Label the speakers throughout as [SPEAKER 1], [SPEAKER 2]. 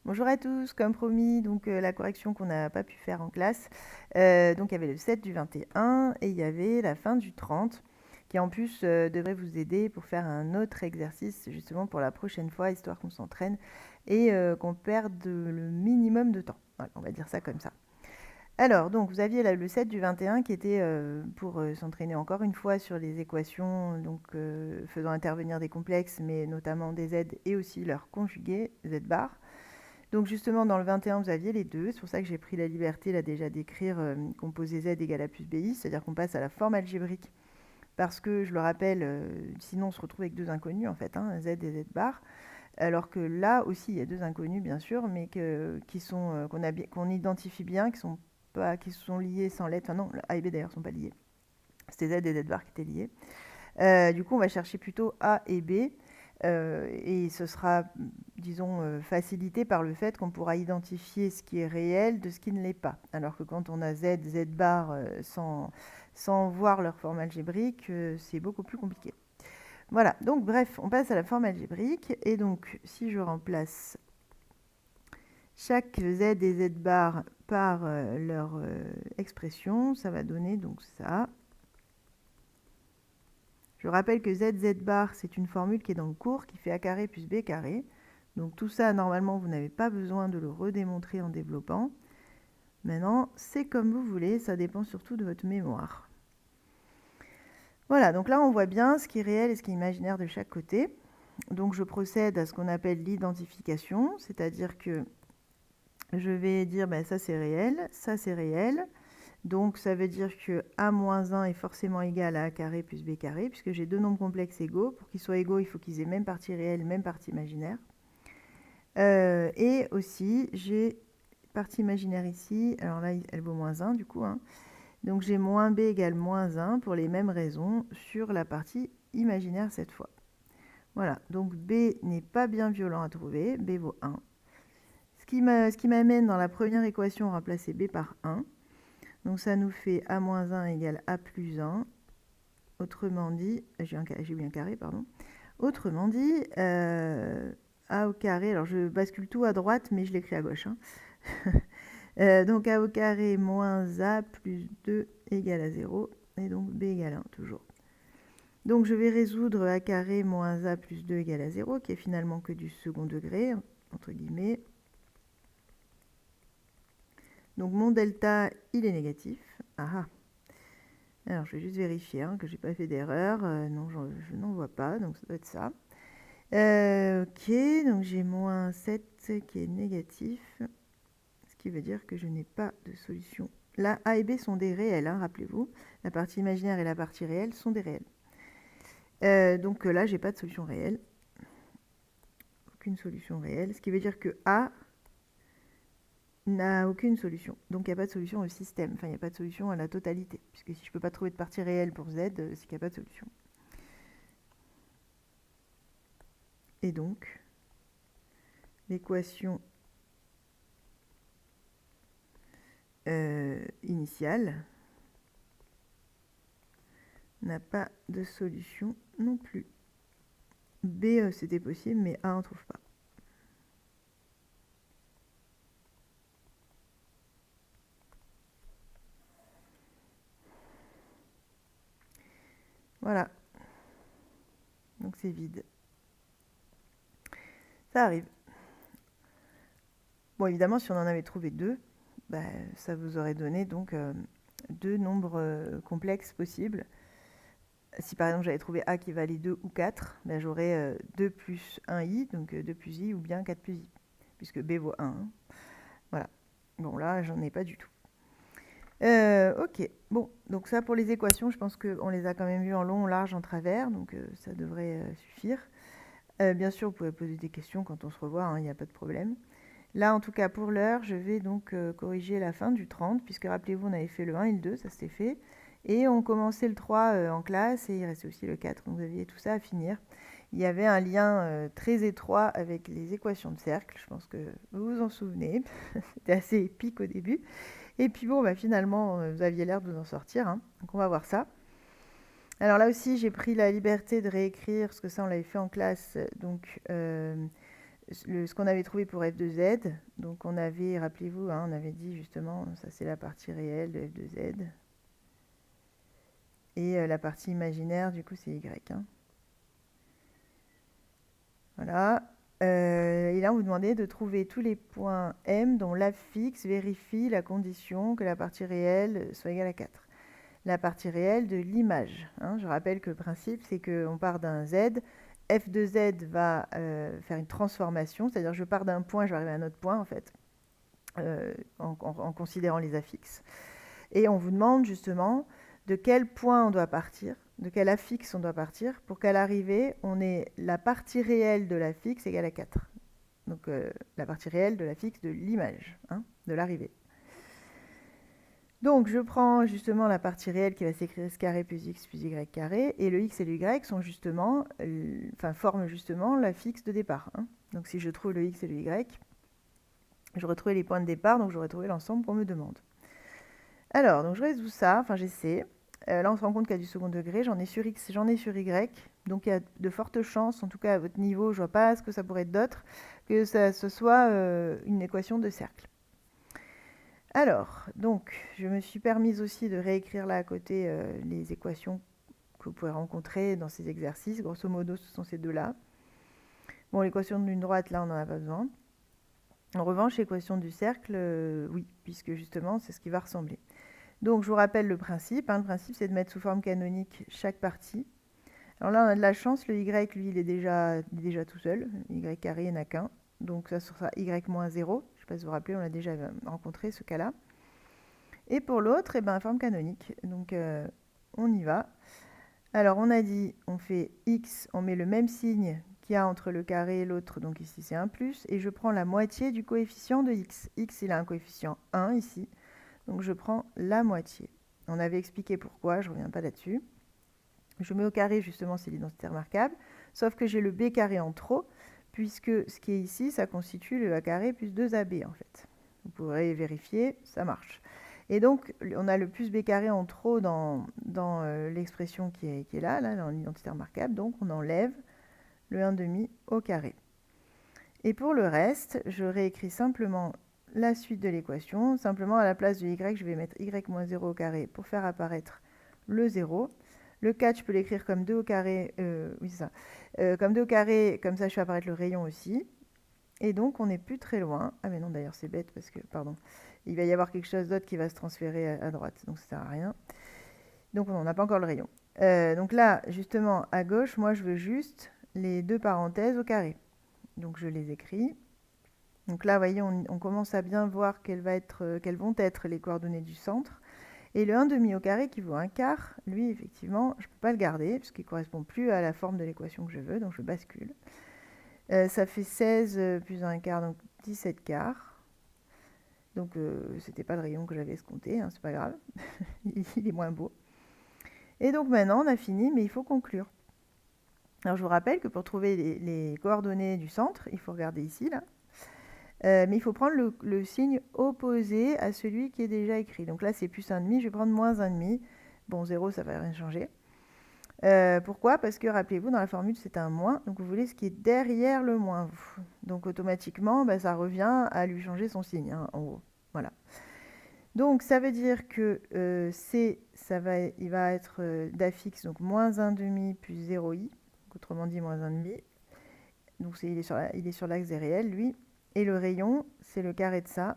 [SPEAKER 1] Bonjour à tous, comme promis, donc la correction qu'on n'a pas pu faire en classe. Donc il y avait le 7 du 21 et il y avait la fin du 30 qui en plus devrait vous aider pour faire un autre exercice justement pour la prochaine fois, histoire qu'on s'entraîne et qu'on perde le minimum de temps. Voilà, on va dire ça comme ça. Alors, donc vous aviez là, le 7 du 21 qui était pour s'entraîner encore une fois sur les équations, donc faisant intervenir des complexes, mais notamment des z et aussi leurs conjugués, z bar. Donc justement, dans le 21, vous aviez les deux. C'est pour ça que j'ai pris la liberté là déjà d'écrire composé z égale a plus bi, c'est-à-dire qu'on passe à la forme algébrique. Parce que, je le rappelle, sinon on se retrouve avec deux inconnus en fait, hein, z et z bar. Alors que là aussi, il y a deux inconnus bien sûr, mais qu'on identifie bien, qui sont liés sans lettres. Enfin non, A et B d'ailleurs ne sont pas liés. C'était z et z bar qui étaient liés. Du coup, on va chercher plutôt A et B. Et ce sera, disons, facilité par le fait qu'on pourra identifier ce qui est réel de ce qui ne l'est pas. Alors que quand on a Z, Z bar sans voir leur forme algébrique, c'est beaucoup plus compliqué. Voilà, donc bref, on passe à la forme algébrique. Et donc, si je remplace chaque Z et Z bar par leur expression, ça va donner donc ça. Je rappelle que z, z bar, c'est une formule qui est dans le cours, qui fait a carré plus b carré. Donc tout ça, normalement, vous n'avez pas besoin de le redémontrer en développant. Maintenant, c'est comme vous voulez, ça dépend surtout de votre mémoire. Voilà, donc là, on voit bien ce qui est réel et ce qui est imaginaire de chaque côté. Donc je procède à ce qu'on appelle l'identification, c'est-à-dire que je vais dire, ben, ça c'est réel, ça c'est réel. Donc ça veut dire que A-1 est forcément égal à A carré plus B carré, puisque j'ai deux nombres complexes égaux. Pour qu'ils soient égaux, il faut qu'ils aient même partie réelle, même partie imaginaire. Et aussi, j'ai partie imaginaire ici. Alors là, elle vaut moins 1 du coup. Hein. Donc j'ai moins B égale moins 1 pour les mêmes raisons sur la partie imaginaire cette fois. Voilà, donc B n'est pas bien violent à trouver. B vaut 1. Ce qui m'amène dans la première équation, remplacer B par 1. Donc ça nous fait A-1 égale A plus 1. Autrement dit, j'ai eu un carré, pardon. Autrement dit, A au carré, alors je bascule tout à droite, mais je l'écris à gauche. Hein. Donc A au carré moins A plus 2 égale à 0. Et donc B égale 1, toujours. Donc je vais résoudre A carré moins A plus 2 égale à 0, qui est finalement que du second degré, entre guillemets. Donc mon delta, il est négatif. Ah ah. Alors, je vais juste vérifier hein, que je n'ai pas fait d'erreur. Non, je n'en vois pas, donc ça doit être ça. Ok, donc j'ai moins 7 qui est négatif, ce qui veut dire que je n'ai pas de solution. Là, A et B sont des réels, hein, rappelez-vous. La partie imaginaire et la partie réelle sont des réels. Donc là, j'ai pas de solution réelle. Aucune solution réelle, ce qui veut dire que A n'a aucune solution. Donc il n'y a pas de solution au système, enfin il n'y a pas de solution à la totalité, puisque si je ne peux pas trouver de partie réelle pour Z, c'est qu'il n'y a pas de solution. Et donc, l'équation initiale n'a pas de solution non plus. B, c'était possible, mais A, on ne trouve pas. Voilà. Donc c'est vide. Ça arrive. Bon, évidemment, si on en avait trouvé deux, bah, ça vous aurait donné donc deux nombres complexes possibles. Si par exemple j'avais trouvé A qui valait 2 ou 4, bah, j'aurais 2 plus 1i, donc 2 plus i ou bien 4 plus i, puisque B vaut 1. Hein. Voilà. Bon, là, j'en ai pas du tout. Ok, bon, donc ça pour les équations, je pense qu'on les a quand même vues en long, en large, en travers, donc ça devrait suffire. Bien sûr, vous pouvez poser des questions quand on se revoit, il n'y a pas de problème. Là, en tout cas, pour l'heure, je vais donc corriger la fin du 30, puisque rappelez-vous, on avait fait le 1 et le 2, ça s'était fait. Et on commençait le 3 en classe, et il restait aussi le 4, donc vous aviez tout ça à finir. Il y avait un lien très étroit avec les équations de cercle, je pense que vous vous en souvenez. C'était assez épique au début. Et puis bon, bah, finalement, vous aviez l'air de vous en sortir, hein. Donc on va voir ça. Alors là aussi, j'ai pris la liberté de réécrire, parce que ça, on l'avait fait en classe, donc ce qu'on avait trouvé pour f de z. Donc on avait, rappelez-vous, hein, on avait dit justement, ça c'est la partie réelle de f de z. Et la partie imaginaire, du coup, c'est y. Hein. Voilà. Et là, on vous demandait de trouver tous les points M dont la fixe vérifie la condition que la partie réelle soit égale à 4. La partie réelle de l'image. Hein. Je rappelle que le principe, c'est qu'on part d'un z. F de z va faire une transformation, c'est-à-dire je pars d'un point, je vais arriver à un autre point, en fait, en considérant les affixes. Et on vous demande justement de quel point on doit partir, de quel affixe on doit partir, pour qu'à l'arrivée, on ait la partie réelle de l'affixe égale à 4. Donc la partie réelle de l'affixe de l'image, hein, de l'arrivée. Donc je prends justement la partie réelle qui va s'écrire s carré plus x plus y carré, et le x et le y sont justement, forment justement l'affixe de départ. Hein. Donc si je trouve le x et le y, je retrouve les points de départ, donc j'aurai trouvé l'ensemble qu'on me demande. Alors, donc je résous ça, j'essaie. Là, on se rend compte qu'il y a du second degré. J'en ai sur x, j'en ai sur y. Donc, il y a de fortes chances, en tout cas à votre niveau, je ne vois pas ce que ça pourrait être d'autre, que ce soit une équation de cercle. Alors, donc, je me suis permise aussi de réécrire là à côté les équations que vous pouvez rencontrer dans ces exercices. Grosso modo, ce sont ces deux-là. Bon, l'équation d'une droite, là, on n'en a pas besoin. En revanche, l'équation du cercle, oui, puisque justement, c'est ce qui va ressembler. Donc, je vous rappelle le principe. Hein. Le principe, c'est de mettre sous forme canonique chaque partie. Alors là, on a de la chance. Le y, lui, il est déjà tout seul. Y carré, il n'y en a qu'un. Donc, ça sera y moins 0. Je ne sais pas si vous vous rappelez, on a déjà rencontré ce cas-là. Et pour l'autre, forme canonique. Donc, on y va. Alors, on a dit, on fait x, on met le même signe qu'il y a entre le carré et l'autre. Donc, ici, c'est 1 plus. Et je prends la moitié du coefficient de x. X, il a un coefficient 1 ici. Donc, je prends la moitié. On avait expliqué pourquoi, je ne reviens pas là-dessus. Je mets au carré, justement, c'est l'identité remarquable. Sauf que j'ai le b carré en trop, puisque ce qui est ici, ça constitue le a carré plus 2ab, en fait. Vous pourrez vérifier, ça marche. Et donc, on a le plus b carré en trop dans l'expression qui est là, dans l'identité remarquable. Donc, on enlève le 1,5 au carré. Et pour le reste, je réécris simplement la suite de l'équation. Simplement, à la place de y, je vais mettre y moins 0 au carré pour faire apparaître le 0. Le 4, je peux l'écrire comme 2 au carré. Oui, c'est ça. Comme 2 au carré, comme ça, je fais apparaître le rayon aussi. Et donc, on n'est plus très loin. Ah, mais non, d'ailleurs, c'est bête parce que, pardon, il va y avoir quelque chose d'autre qui va se transférer à droite. Donc, ça ne sert à rien. Donc, on n'a pas encore le rayon. Donc là, justement, à gauche, moi, je veux juste les deux parenthèses au carré. Donc, je les écris. Donc là, vous voyez, on commence à bien voir quelles vont être les coordonnées du centre. Et le 1,5 au carré qui vaut 1/4, lui, effectivement, je ne peux pas le garder, puisqu'il ne correspond plus à la forme de l'équation que je veux, donc je bascule. Ça fait 16 plus 1/4, donc 17/4. Donc, c'était pas le rayon que j'avais escompté, hein, c'est pas grave. Il est moins beau. Et donc maintenant, on a fini, mais il faut conclure. Alors, je vous rappelle que pour trouver les coordonnées du centre, il faut regarder ici, là. Mais il faut prendre le signe opposé à celui qui est déjà écrit. Donc là, c'est plus 1,5, je vais prendre moins 1,5. Bon, 0, ça ne va rien changer. Pourquoi? Parce que, rappelez-vous, dans la formule, c'est un moins. Donc, vous voulez ce qui est derrière le moins. Donc, automatiquement, ça revient à lui changer son signe, hein, en gros. Voilà. Donc, ça veut dire que C, il va être d'affixe, donc moins 1,5 plus 0i. Autrement dit, moins 1,5. Donc, il est sur l'axe des réels, lui. Et le rayon, c'est le carré de ça.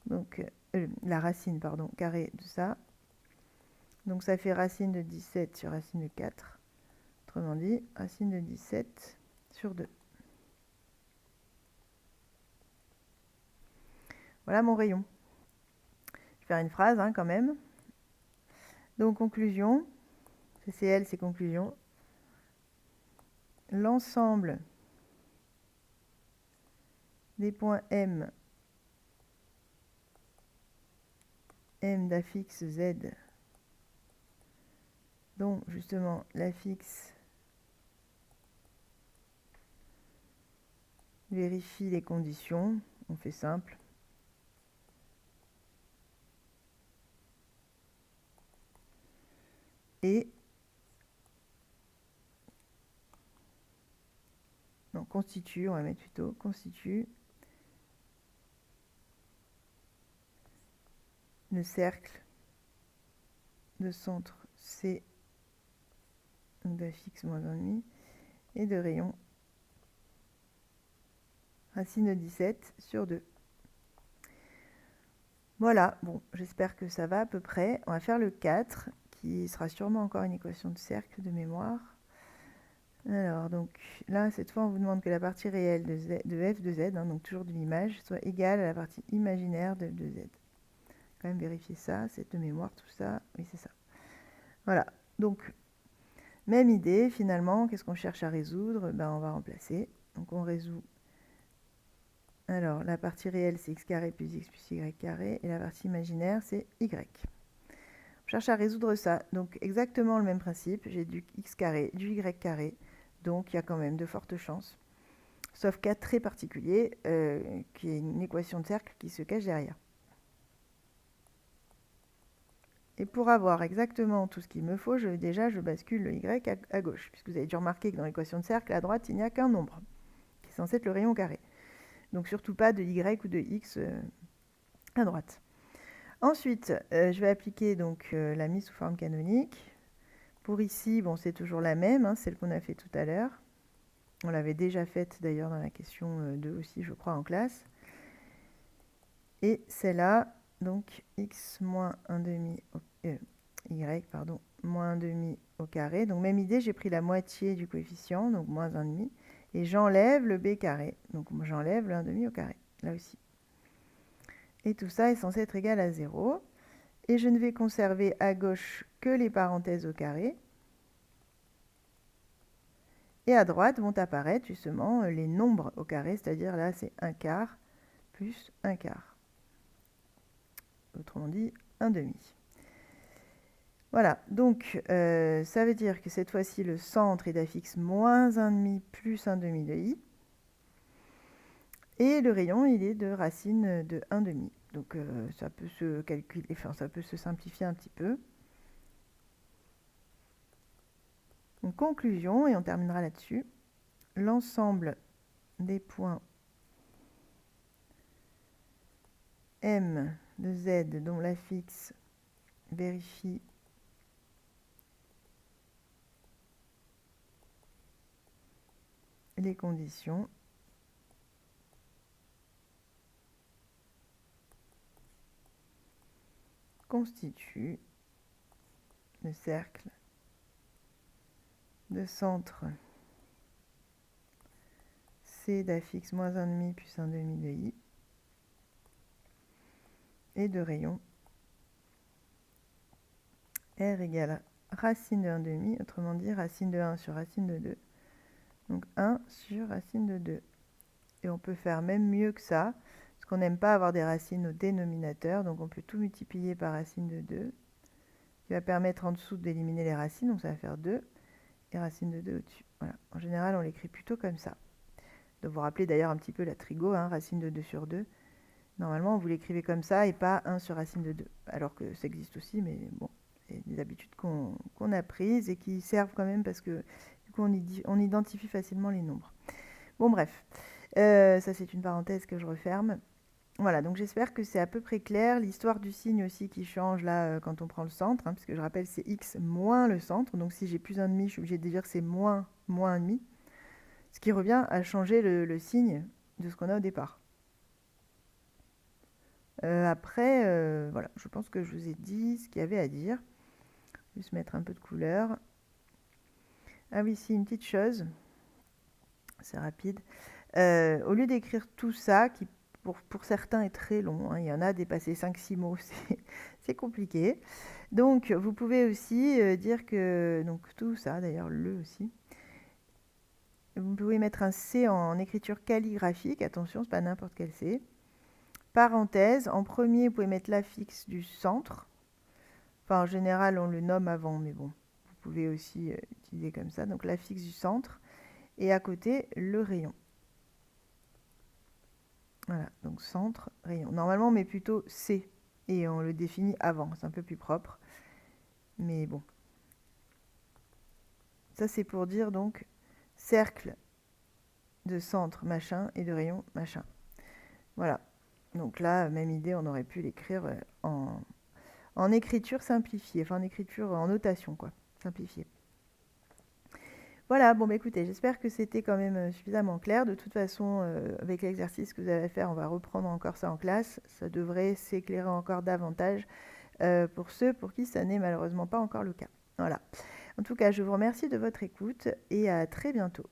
[SPEAKER 1] Donc, la racine, pardon, carré de ça. Donc, ça fait racine de 17 sur racine de 4. Autrement dit, racine de 17 sur 2. Voilà mon rayon. Je vais faire une phrase quand même. Donc, conclusion. CCL, c'est conclusion. L'ensemble des points M d'affixe Z, dont justement l'affixe vérifie les conditions. On fait simple. Et non, constitue, on va mettre plutôt constitue le cercle de centre C, donc d'affixe moins 1,5, et de rayon racine de 17 sur 2. Voilà, bon, j'espère que ça va à peu près. On va faire le 4, qui sera sûrement encore une équation de cercle de mémoire. Alors, donc là, cette fois, on vous demande que la partie réelle de f de z, hein, donc toujours de l'image, soit égale à la partie imaginaire de f de z. Quand même vérifier ça, c'est de mémoire, tout ça. Oui, c'est ça. Voilà, donc, même idée, finalement, qu'est-ce qu'on cherche à résoudre? Ben, on va remplacer. Donc, on résout. Alors, la partie réelle, c'est x carré plus x plus y carré, et la partie imaginaire, c'est y. On cherche à résoudre ça. Donc, exactement le même principe. J'ai du x carré, du y carré. Donc, il y a quand même de fortes chances. Sauf cas très particulier, qui est une équation de cercle qui se cache derrière. Et pour avoir exactement tout ce qu'il me faut, je bascule le y à gauche. Puisque vous avez dû remarquer que dans l'équation de cercle, à droite, il n'y a qu'un nombre, qui est censé être le rayon carré. Donc, surtout pas de y ou de x à droite. Ensuite, je vais appliquer donc la mise sous forme canonique. Pour ici, bon, c'est toujours la même, hein, celle qu'on a fait tout à l'heure. On l'avait déjà faite d'ailleurs dans la question 2 aussi, je crois, en classe. Et celle-là, donc x moins 1,5 y, pardon, moins 1,5 au carré. Donc même idée, j'ai pris la moitié du coefficient, donc moins 1,5, et j'enlève le b carré. Donc j'enlève le 1,5 au carré, là aussi. Et tout ça est censé être égal à 0. Et je ne vais conserver à gauche que les parenthèses au carré. Et à droite vont apparaître justement les nombres au carré, c'est-à-dire là c'est 1 quart plus 1 quart. Autrement dit, 1,5. Voilà, donc ça veut dire que cette fois-ci le centre est d'affixe moins 1,5 plus 1,5 de i. Et le rayon, il est de racine de 1,5. Donc ça peut se calculer, enfin ça peut se simplifier un petit peu. Donc conclusion, et on terminera là-dessus. L'ensemble des points M de Z dont l'affixe vérifie les conditions constitue le cercle de centre C d'affixe moins 1,5 plus 1,5 de i et de rayon R égale racine de 1,5, autrement dit racine de 1 sur racine de 2. Donc 1 sur racine de 2. Et on peut faire même mieux que ça, parce qu'on n'aime pas avoir des racines au dénominateur, donc on peut tout multiplier par racine de 2, qui va permettre en dessous d'éliminer les racines, donc ça va faire 2, et racine de 2 au-dessus. Voilà. En général, on l'écrit plutôt comme ça. Donc vous rappelez d'ailleurs un petit peu la trigo, hein, racine de 2 sur 2. Normalement, vous l'écrivez comme ça et pas 1 sur racine de 2. Alors que ça existe aussi, mais bon, c'est des habitudes qu'on a prises et qui servent quand même parce que du coup, on identifie facilement les nombres. Bon, bref, ça c'est une parenthèse que je referme. Voilà, donc j'espère que c'est à peu près clair. L'histoire du signe aussi qui change là quand on prend le centre, hein, parce que je rappelle, c'est x moins le centre. Donc si j'ai plus 1,5, je suis obligée de dire que c'est moins 1,5. Ce qui revient à changer le signe de ce qu'on a au départ. Après, voilà, je pense que je vous ai dit ce qu'il y avait à dire. Juste mettre un peu de couleur. Ah oui, si, une petite chose. C'est rapide. Au lieu d'écrire tout ça, qui pour certains est très long, hein, il y en a dépassé 5-6 mots, c'est compliqué. Donc, vous pouvez aussi dire que, donc tout ça, d'ailleurs le aussi, vous pouvez mettre un C en écriture calligraphique, attention, c'est pas n'importe quel C. Parenthèse, en premier, vous pouvez mettre l'affixe du centre. Enfin, en général, on le nomme avant, mais bon, vous pouvez aussi utiliser comme ça. Donc, l'affixe du centre. Et à côté, le rayon. Voilà, donc centre, rayon. Normalement, on met plutôt C. Et on le définit avant. C'est un peu plus propre. Mais bon. Ça, c'est pour dire, donc, cercle de centre machin et de rayon machin. Voilà. Donc là, même idée, on aurait pu l'écrire en écriture simplifiée, enfin en écriture en notation, quoi, simplifiée. Voilà, bon bah écoutez, j'espère que c'était quand même suffisamment clair. De toute façon, avec l'exercice que vous allez faire, on va reprendre encore ça en classe. Ça devrait s'éclairer encore davantage pour ceux pour qui ça n'est malheureusement pas encore le cas. Voilà. En tout cas, je vous remercie de votre écoute et à très bientôt.